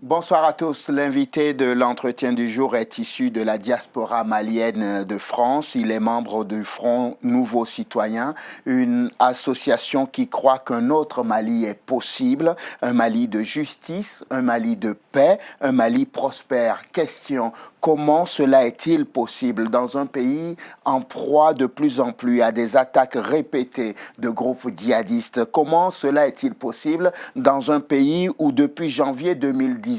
Bonsoir à tous. L'invité de l'entretien du jour est issu de la diaspora malienne de France. Il est membre du Front Nouveau Citoyen, une association qui croit qu'un autre Mali est possible, un Mali de justice, un Mali de paix, un Mali prospère. Question: comment cela est-il possible dans un pays en proie de plus en plus à des attaques répétées de groupes djihadistes? Comment cela est-il possible dans un pays où depuis janvier 2018,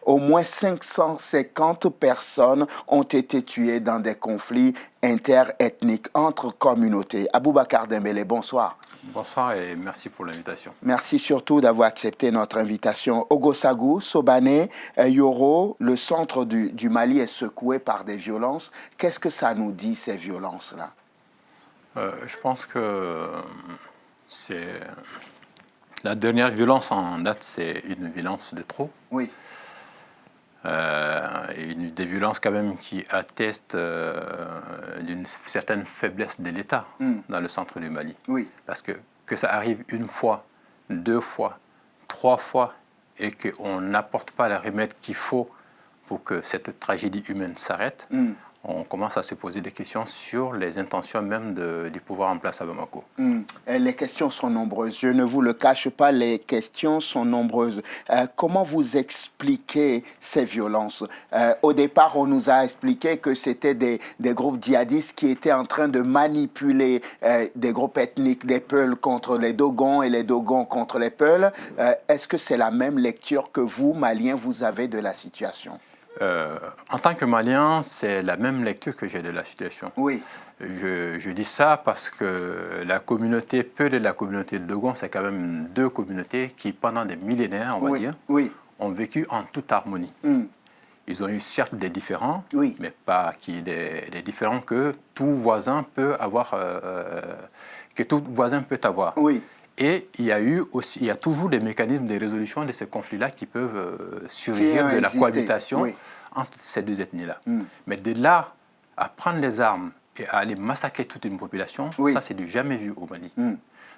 au moins 550 personnes ont été tuées dans des conflits interethniques entre communautés? Aboubacar Dembélé, bonsoir. Bonsoir et merci pour l'invitation. Merci surtout d'avoir accepté notre invitation. Ogosagou, Sobané, Yoro, le centre du Mali est secoué par des violences. Qu'est-ce que ça nous dit, ces violences-là? Je pense que c'est... La dernière violence en date, c'est une violence de trop. Oui. Des violences quand même qui attestent d'une certaine faiblesse de l'État dans le centre du Mali. Oui. Parce que ça arrive une fois, deux fois, trois fois, et qu'on n'apporte pas le remède qu'il faut pour que cette tragédie humaine s'arrête, on commence à se poser des questions sur les intentions même du pouvoir en place à Bamako. Les questions sont nombreuses. Je ne vous le cache pas, les questions sont nombreuses. Comment vous expliquez ces violences? Au départ, on nous a expliqué que c'était des groupes djihadistes qui étaient en train de manipuler des groupes ethniques, des Peuls contre les Dogons et les Dogons contre les Peuls. Est-ce que c'est la même lecture que vous, Maliens, vous avez de la situation? En tant que Malien, c'est la même lecture que j'ai de la situation. Oui. Je dis ça parce que la communauté Peul et la communauté de Dogon, c'est quand même deux communautés qui, pendant des millénaires, on va dire, ont vécu en toute harmonie. Ils ont eu certes des différends, mais pas des différends que tout voisin peut avoir, Oui. Et il y a toujours des mécanismes de résolution de ces conflits-là qui peuvent surgir de la cohabitation entre ces deux ethnies-là. Mais de là à prendre les armes et à aller massacrer toute une population, ça c'est du jamais vu au Mali.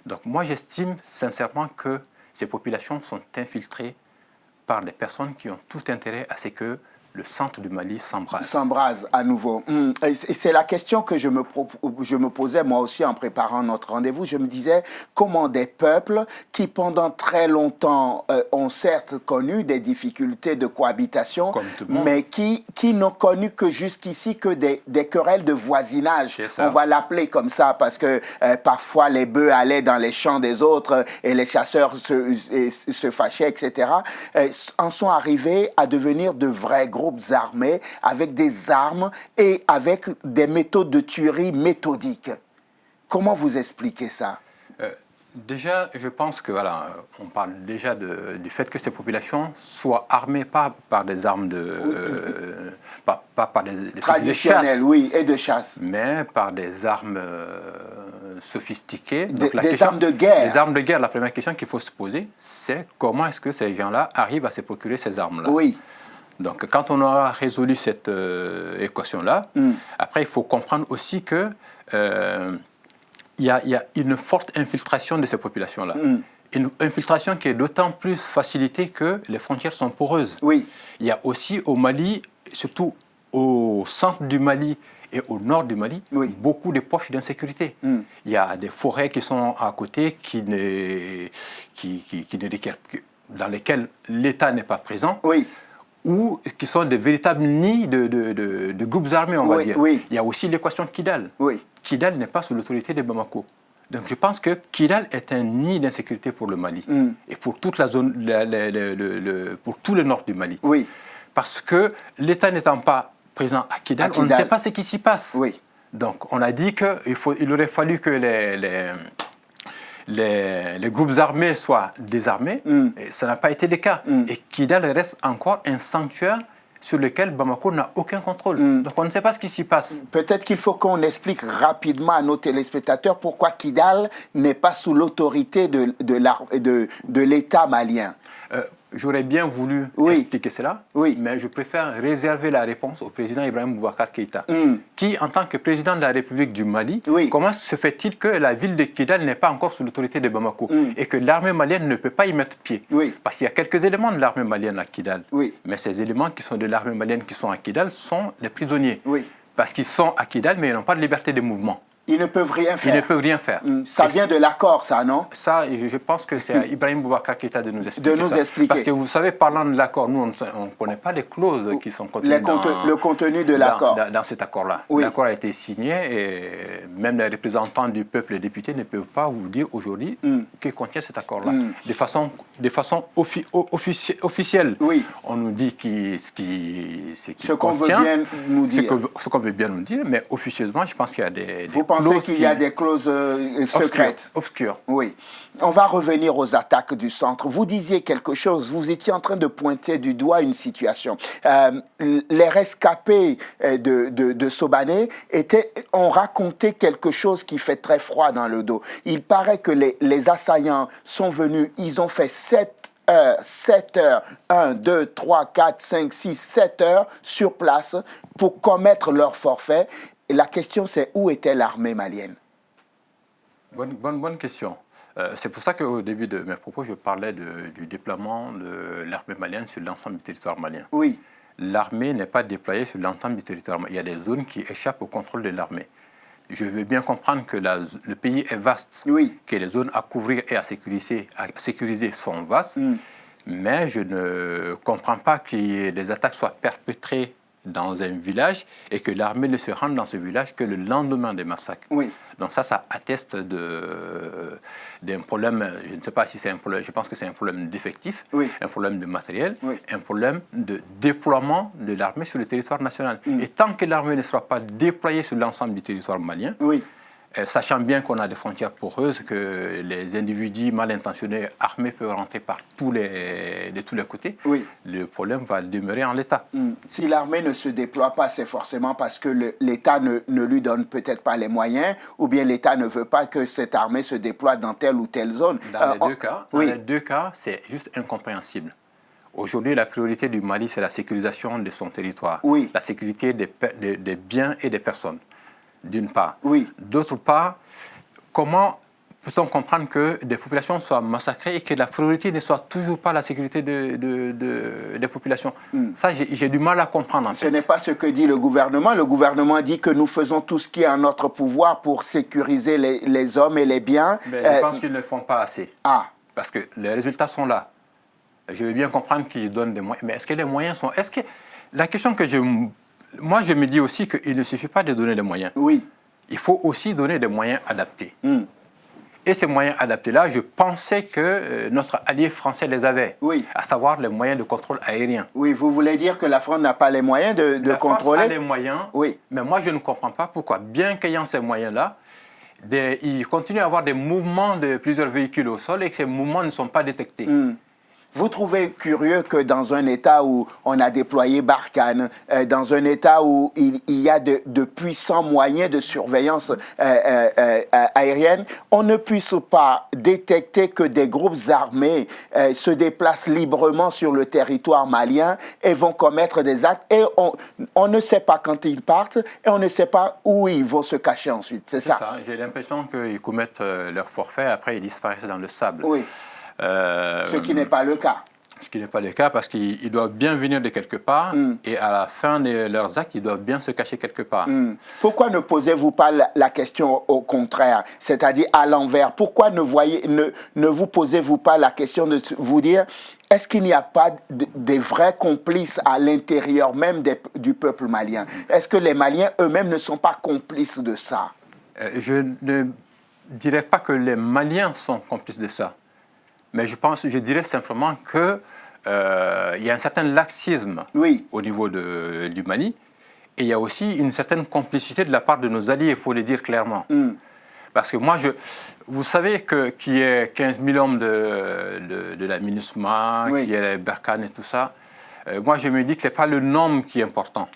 Donc moi j'estime sincèrement que ces populations sont infiltrées par des personnes qui ont tout intérêt à ce que le centre du Mali s'embrase. S'embrase à nouveau. Et c'est la question que je me posais moi aussi en préparant notre rendez-vous. Je me disais, comment des peuples qui pendant très longtemps ont certes connu des difficultés de cohabitation, mais qui n'ont connu que jusqu'ici que des querelles de voisinage. On va l'appeler comme ça parce que parfois les bœufs allaient dans les champs des autres et les chasseurs se fâchaient, etc. En sont arrivés à devenir de vrais groupes armés avec des armes et avec des méthodes de tuerie méthodiques. Comment vous expliquez ça? Déjà, je pense que on parle déjà du fait que ces populations soient armées pas par des armes pas par des traditionnelles, et de chasse, mais par des armes sophistiquées. Donc, armes de guerre. Les armes de guerre. La première question qu'il faut se poser, c'est comment est-ce que ces gens-là arrivent à se procurer ces armes-là? Oui. Donc, quand on aura résolu cette équation-là, après, il faut comprendre aussi que il y a une forte infiltration de ces populations-là. Une infiltration qui est d'autant plus facilitée que les frontières sont poreuses. Oui. Il y a aussi au Mali, surtout au centre du Mali et au nord du Mali, beaucoup de poches d'insécurité. Il y a des forêts qui sont à côté dans lesquelles l'État n'est pas présent. Oui. Ou qui sont des véritables nids de groupes armés, on va dire. Oui. Il y a aussi l'équation Kidal. Oui. Kidal n'est pas sous l'autorité de Bamako. Donc je pense que Kidal est un nid d'insécurité pour le Mali et pour toute la zone, pour tout le nord du Mali. Oui. Parce que l'État n'étant pas présent à Kidal, on ne sait pas ce qui s'y passe. Oui. Donc on a dit qu'il aurait fallu que les groupes armés soient désarmés, et ça n'a pas été le cas. Et Kidal reste encore un sanctuaire sur lequel Bamako n'a aucun contrôle. Donc on ne sait pas ce qui s'y passe. Peut-être qu'il faut qu'on explique rapidement à nos téléspectateurs pourquoi Kidal n'est pas sous l'autorité de l'État malien. J'aurais bien voulu expliquer cela, mais je préfère réserver la réponse au président Ibrahim Boubacar Keïta, qui, en tant que président de la République du Mali, comment se fait-il que la ville de Kidal n'est pas encore sous l'autorité de Bamako et que l'armée malienne ne peut pas y mettre pied? Parce qu'il y a quelques éléments de l'armée malienne à Kidal, mais ces éléments qui sont de l'armée malienne qui sont à Kidal sont les prisonniers. Parce qu'ils sont à Kidal, mais ils n'ont pas de liberté de mouvement. Ils ne peuvent rien faire. Ils ne peuvent rien faire. Ça vient de l'accord, ça, non? Ça, je pense que c'est à Ibrahim Boubacar Keïta de nous expliquer. Parce que vous savez, parlant de l'accord, nous, on ne connaît pas les clauses qui sont contenues le contenu de l'accord. Dans cet accord-là. L'accord a été signé et même les représentants du peuple, les députés, ne peuvent pas vous dire aujourd'hui que contient cet accord-là. De façon officielle, on nous dit ce qu'on veut bien nous dire. Ce qu'on veut bien nous dire, mais officieusement, je pense qu'il y a des pensez qu'il y a des clauses secrètes? Obscures. Oui. On va revenir aux attaques du centre. Vous disiez quelque chose, vous étiez en train de pointer du doigt une situation. Les rescapés de Sobané ont raconté quelque chose qui fait très froid dans le dos. Il paraît que les assaillants sont venus, ils ont fait 7 heures, 1, 2, 3, 4, 5, 6, 7 heures sur place pour commettre leur forfait. Et la question, c'est où était l'armée malienne? Bonne question. C'est pour ça qu'au début de mes propos, je parlais du déploiement de l'armée malienne sur l'ensemble du territoire malien. Oui. L'armée n'est pas déployée sur l'ensemble du territoire malien. Il y a des zones qui échappent au contrôle de l'armée. Je veux bien comprendre que le pays est vaste, que les zones à couvrir et à sécuriser sont vastes, mais je ne comprends pas que les attaques soient perpétrées dans un village et que l'armée ne se rende dans ce village que le lendemain des massacres. Donc ça atteste d'un problème, je ne sais pas si c'est un problème, je pense que c'est un problème d'effectif, un problème de matériel, un problème de déploiement de l'armée sur le territoire national. Et tant que l'armée ne sera pas déployée sur l'ensemble du territoire malien, sachant bien qu'on a des frontières poreuses, que les individus mal intentionnés, armés, peuvent rentrer de tous les côtés, le problème va demeurer en l'état. Si l'armée ne se déploie pas, c'est forcément parce que l'État ne lui donne peut-être pas les moyens, ou bien l'État ne veut pas que cette armée se déploie dans telle ou telle zone. Dans les deux cas, c'est juste incompréhensible. Aujourd'hui, la priorité du Mali, c'est la sécurisation de son territoire, la sécurité des biens et des personnes. D'une part. D'autre part, comment peut-on comprendre que des populations soient massacrées et que la priorité ne soit toujours pas la sécurité des populations? Ça, j'ai du mal à comprendre, en fait. Ce n'est pas ce que dit le gouvernement. Le gouvernement dit que nous faisons tout ce qui est en notre pouvoir pour sécuriser les hommes et les biens. Mais je pense qu'ils ne le font pas assez. Parce que les résultats sont là. Je veux bien comprendre qu'ils donnent des moyens. Mais est-ce que les moyens sont... La question que moi, je me dis aussi qu'il ne suffit pas de donner des moyens. Il faut aussi donner des moyens adaptés. Et ces moyens adaptés-là, je pensais que notre allié français les avait, à savoir les moyens de contrôle aérien. Vous voulez dire que la France n'a pas les moyens de contrôler? La France a les moyens, mais moi, je ne comprends pas pourquoi, bien qu'ayant ces moyens-là, il continue à avoir des mouvements de plusieurs véhicules au sol et que ces mouvements ne sont pas détectés. Vous trouvez curieux que dans un État où on a déployé Barkhane, dans un État où il y a de puissants moyens de surveillance aérienne, on ne puisse pas détecter que des groupes armés se déplacent librement sur le territoire malien et vont commettre des actes et on ne sait pas quand ils partent et on ne sait pas où ils vont se cacher ensuite. C'est ça. J'ai l'impression qu'ils commettent leur forfait, après ils disparaissent dans le sable. Ce qui n'est pas le cas. Ce qui n'est pas le cas parce qu'ils doivent bien venir de quelque part et à la fin de leurs actes, ils doivent bien se cacher quelque part. Pourquoi ne posez-vous pas la question au contraire, c'est-à-dire à l'envers? Pourquoi ne vous posez-vous pas la question de vous dire est-ce qu'il n'y a pas des vrais complices à l'intérieur même du peuple malien? Est-ce que les Maliens eux-mêmes ne sont pas complices de ça? Je ne dirais pas que les Maliens sont complices de ça. Mais je dirais simplement qu'il y a un certain laxisme au niveau du Mali et il y a aussi une certaine complicité de la part de nos alliés, il faut le dire clairement. Parce que moi, vous savez qu'il y a 15 000 hommes de la MINUSMA, qu'il y a les Barkhane et tout ça. Moi, je me dis que ce n'est pas le nombre qui est important.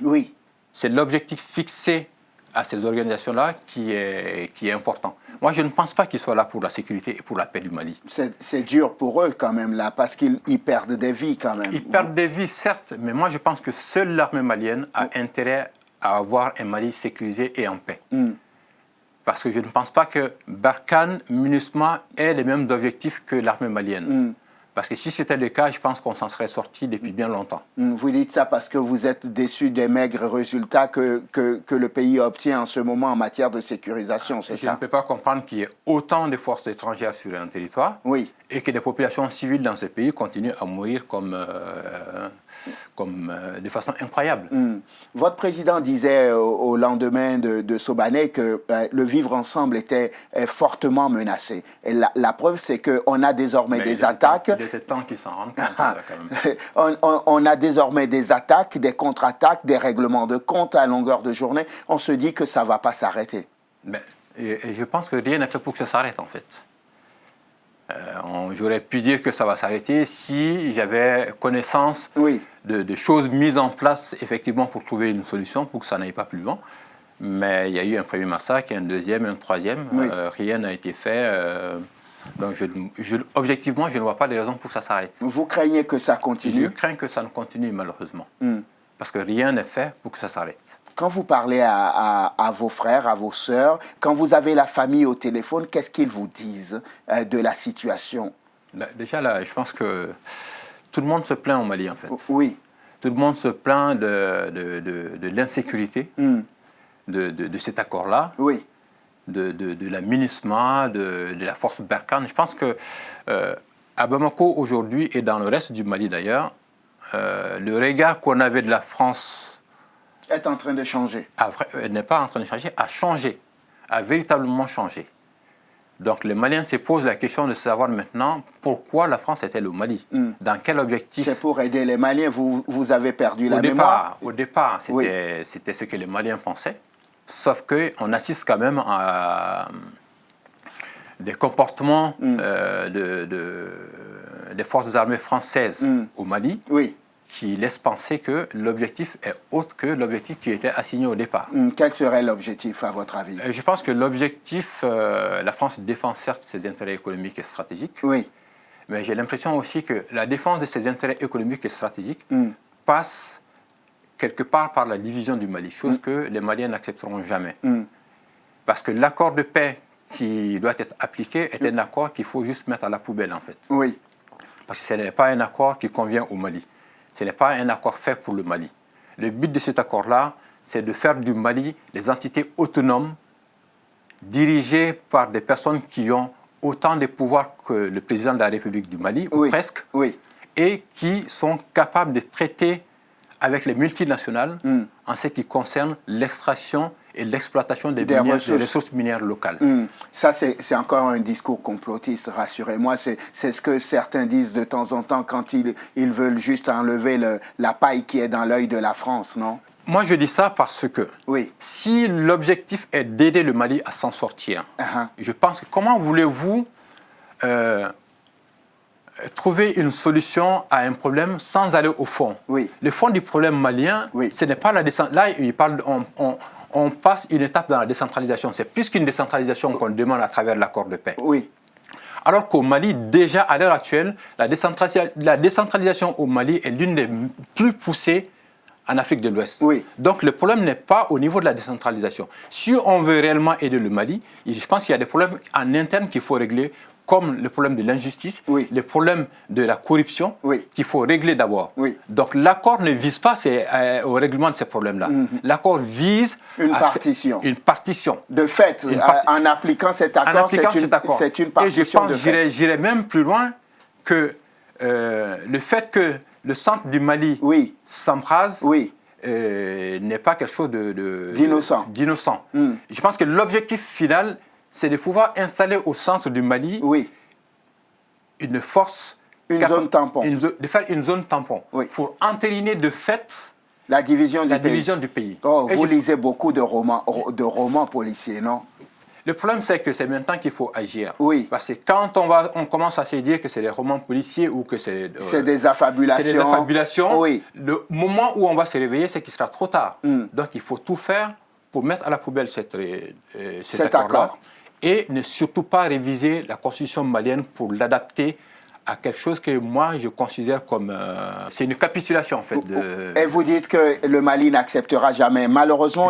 C'est l'objectif fixé à ces organisations-là qui est important. Moi, je ne pense pas qu'ils soient là pour la sécurité et pour la paix du Mali. C'est dur pour eux quand même, là, parce qu'ils perdent des vies quand même. Ils perdent des vies, certes, mais moi, je pense que seule l'armée malienne a intérêt à avoir un Mali sécurisé et en paix. Parce que je ne pense pas que Barkhane, MINUSMA aient les mêmes objectifs que l'armée malienne. Parce que si c'était le cas, je pense qu'on s'en serait sorti depuis bien longtemps. Vous dites ça parce que vous êtes déçu des maigres résultats que le pays obtient en ce moment en matière de sécurisation, c'est ça? Je ne peux pas comprendre qu'il y ait autant de forces étrangères sur un territoire et que les populations civiles dans ce pays continuent à mourir de façon incroyable. Votre président disait au lendemain de Sobané que le vivre ensemble était fortement menacé. Et la preuve, c'est qu'on a désormais des attaques. Il était temps qu'ils s'en rendent compte. Quand même. On a désormais des attaques, des contre-attaques, des règlements de compte à longueur de journée. On se dit que ça ne va pas s'arrêter. Et je pense que rien n'est fait pour que ça s'arrête, en fait. J'aurais pu dire que ça va s'arrêter si j'avais connaissance de choses mises en place effectivement pour trouver une solution pour que ça n'aille pas plus loin. Mais il y a eu un premier massacre, un deuxième, un troisième. Rien n'a été fait. Donc objectivement, je ne vois pas de raison pour que ça s'arrête. Vous craignez que ça continue? Je crains que ça ne continue malheureusement. Parce que rien n'est fait pour que ça s'arrête. Quand vous parlez à vos frères, à vos sœurs, quand vous avez la famille au téléphone, qu'est-ce qu'ils vous disent de la situation? Déjà là, je pense que tout le monde se plaint au Mali en fait. Oui. Tout le monde se plaint de l'insécurité de cet accord-là, de la MINUSMA, de la force Barkhane. Je pense que à Bamako aujourd'hui et dans le reste du Mali d'ailleurs, le regard qu'on avait de la France est en train de changer. N'est pas en train de changer, a changé, a véritablement changé. Donc les Maliens se posent la question de savoir maintenant pourquoi la France était au Mali. Dans quel objectif? C'est pour aider les Maliens, vous avez perdu la mémoire. Au départ, c'était ce que les Maliens pensaient, sauf qu'on assiste quand même à des comportements des forces armées françaises au Mali. Qui laisse penser que l'objectif est autre que l'objectif qui était assigné au départ. Quel serait l'objectif à votre avis? Je pense que l'objectif, la France défend certes ses intérêts économiques et stratégiques, mais j'ai l'impression aussi que la défense de ses intérêts économiques et stratégiques passe quelque part par la division du Mali, chose que les Maliens n'accepteront jamais. Parce que l'accord de paix qui doit être appliqué est un accord qu'il faut juste mettre à la poubelle en fait. Parce que ce n'est pas un accord qui convient au Mali. Ce n'est pas un accord fait pour le Mali. Le but de cet accord-là, c'est de faire du Mali des entités autonomes, dirigées par des personnes qui ont autant de pouvoir que le président de la République du Mali, ou presque, et qui sont capables de traiter avec les multinationales en ce qui concerne l'extraction et l'exploitation des ressources minières locales. Ça, c'est encore un discours complotiste, rassurez-moi. C'est ce que certains disent de temps en temps quand ils veulent juste enlever la paille qui est dans l'œil de la France, non? Moi, je dis ça parce que si l'objectif est d'aider le Mali à s'en sortir, je pense que comment voulez-vous trouver une solution à un problème sans aller au fond? Le fond du problème malien, ce n'est pas la descente. Là, il parle, on passe une étape dans la décentralisation. C'est plus qu'une décentralisation qu'on demande à travers l'accord de paix. Alors qu'au Mali, déjà à l'heure actuelle, la décentralisation au Mali est l'une des plus poussées en Afrique de l'Ouest. Donc le problème n'est pas au niveau de la décentralisation. Si on veut réellement aider le Mali, je pense qu'il y a des problèmes en interne qu'il faut régler, comme le problème de l'injustice, le problème de la corruption, qu'il faut régler d'abord. Donc l'accord ne vise pas au règlement de ces problèmes-là. L'accord vise une partition. De fait, en appliquant cet accord, c'est une partition. Et je pense, j'irais même plus loin que le fait que le centre du Mali s'embrase n'est pas quelque chose d'innocent. Je pense que l'objectif final, c'est de pouvoir installer au centre du Mali une force, une zone tampon. De faire une zone tampon pour entériner de fait la division du pays. Vous lisez beaucoup de romans policiers, non? Le problème, c'est que c'est maintenant qu'il faut agir. Parce que quand on commence à se dire que c'est des romans policiers ou que c'est des affabulations, le moment où on va se réveiller, c'est qu'il sera trop tard. Donc il faut tout faire pour mettre à la poubelle cet accord-là et ne surtout pas réviser la constitution malienne pour l'adapter à quelque chose que moi je considère comme... c'est une capitulation en fait. Et vous dites que le Mali n'acceptera jamais. Malheureusement,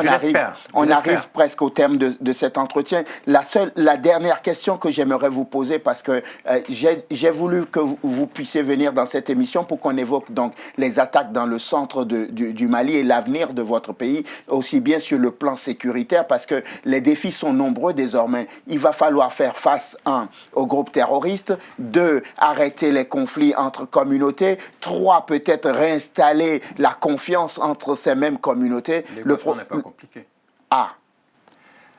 on arrive presque au terme de cet entretien. La dernière question que j'aimerais vous poser, parce que j'ai voulu que vous puissiez venir dans cette émission pour qu'on évoque donc les attaques dans le centre du Mali et l'avenir de votre pays, aussi bien sur le plan sécuritaire, parce que les défis sont nombreux désormais. Il va falloir faire face, 1, aux groupes terroristes, 2, arrêter les conflits entre communautés, 3, peut-être réinstaller la confiance entre ces mêmes communautés. L'équation n'est pas compliqué. Ah.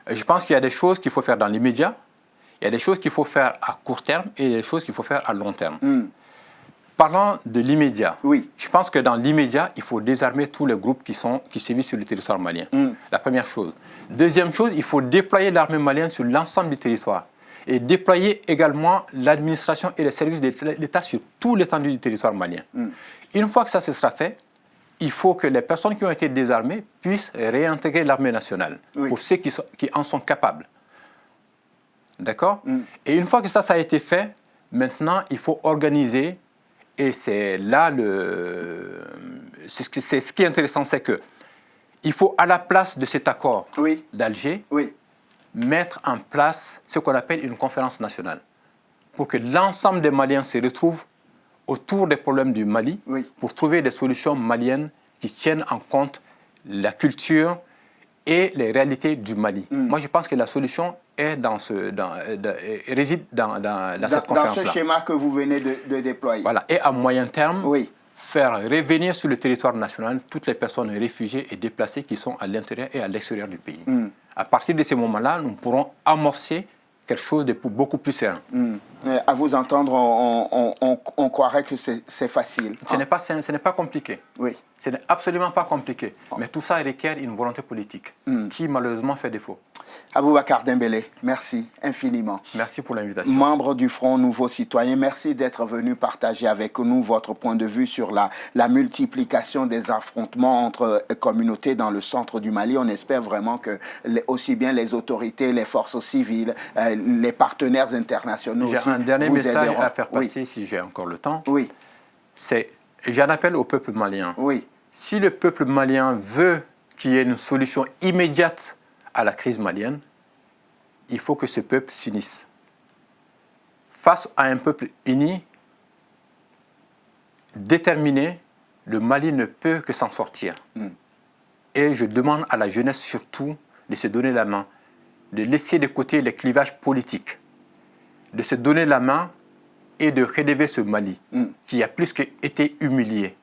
Je pense qu'il y a des choses qu'il faut faire dans l'immédiat, il y a des choses qu'il faut faire à court terme et des choses qu'il faut faire à long terme. Parlant de l'immédiat, oui. Je pense que dans l'immédiat, il faut désarmer tous les groupes qui sévissent sur le territoire malien. La première chose. Deuxième chose, il faut déployer l'armée malienne sur l'ensemble du territoire. Et déployer également l'administration et les services de l'État sur tout l'étendue du territoire malien. Une fois que ça se sera fait, il faut que les personnes qui ont été désarmées puissent réintégrer l'armée nationale, pour ceux qui en sont capables. D'accord? Et une fois que ça a été fait, maintenant, il faut organiser, et c'est là c'est ce qui est intéressant, c'est que il faut, à la place de cet accord d'Alger, mettre en place ce qu'on appelle une conférence nationale pour que l'ensemble des Maliens se retrouvent autour des problèmes du Mali pour trouver des solutions maliennes qui tiennent en compte la culture et les réalités du Mali. Moi, je pense que la solution est réside dans cette conférence-là. Dans ce schéma que vous venez de déployer. Voilà. Et à moyen terme, faire revenir sur le territoire national toutes les personnes réfugiées et déplacées qui sont à l'intérieur et à l'extérieur du pays. À partir de ce moment-là, nous pourrons amorcer quelque chose de beaucoup plus serein. À vous entendre, on croirait que c'est facile. Ce n'est pas compliqué. Oui. Ce n'est absolument pas compliqué. Mais tout ça requiert une volonté politique qui malheureusement fait défaut. Aboubacar Dembélé, merci infiniment. Merci pour l'invitation. Membre du Front Nouveau Citoyen, merci d'être venu partager avec nous votre point de vue sur la multiplication des affrontements entre communautés dans le centre du Mali. On espère vraiment que aussi bien les autorités, les forces civiles, les partenaires internationaux J'ai un dernier message à faire passer, si j'ai encore le temps. Oui. J'en appelle au peuple malien. Oui. Si le peuple malien veut qu'il y ait une solution immédiate à la crise malienne, il faut que ce peuple s'unisse. Face à un peuple uni, déterminé, le Mali ne peut que s'en sortir. Et je demande à la jeunesse surtout de se donner la main, de laisser de côté les clivages politiques, de se donner la main et de relever ce Mali qui a plus qu'été humilié.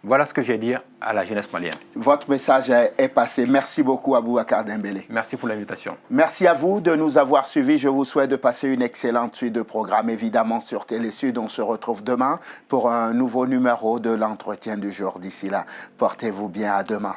Voilà ce que j'ai à dire à la jeunesse malienne. Votre message est passé. Merci beaucoup, Aboubacar Dembélé. Merci pour l'invitation. Merci à vous de nous avoir suivis. Je vous souhaite de passer une excellente suite de programmes, évidemment, sur Télésud. On se retrouve demain pour un nouveau numéro de l'entretien du jour. D'ici là, portez-vous bien. À demain.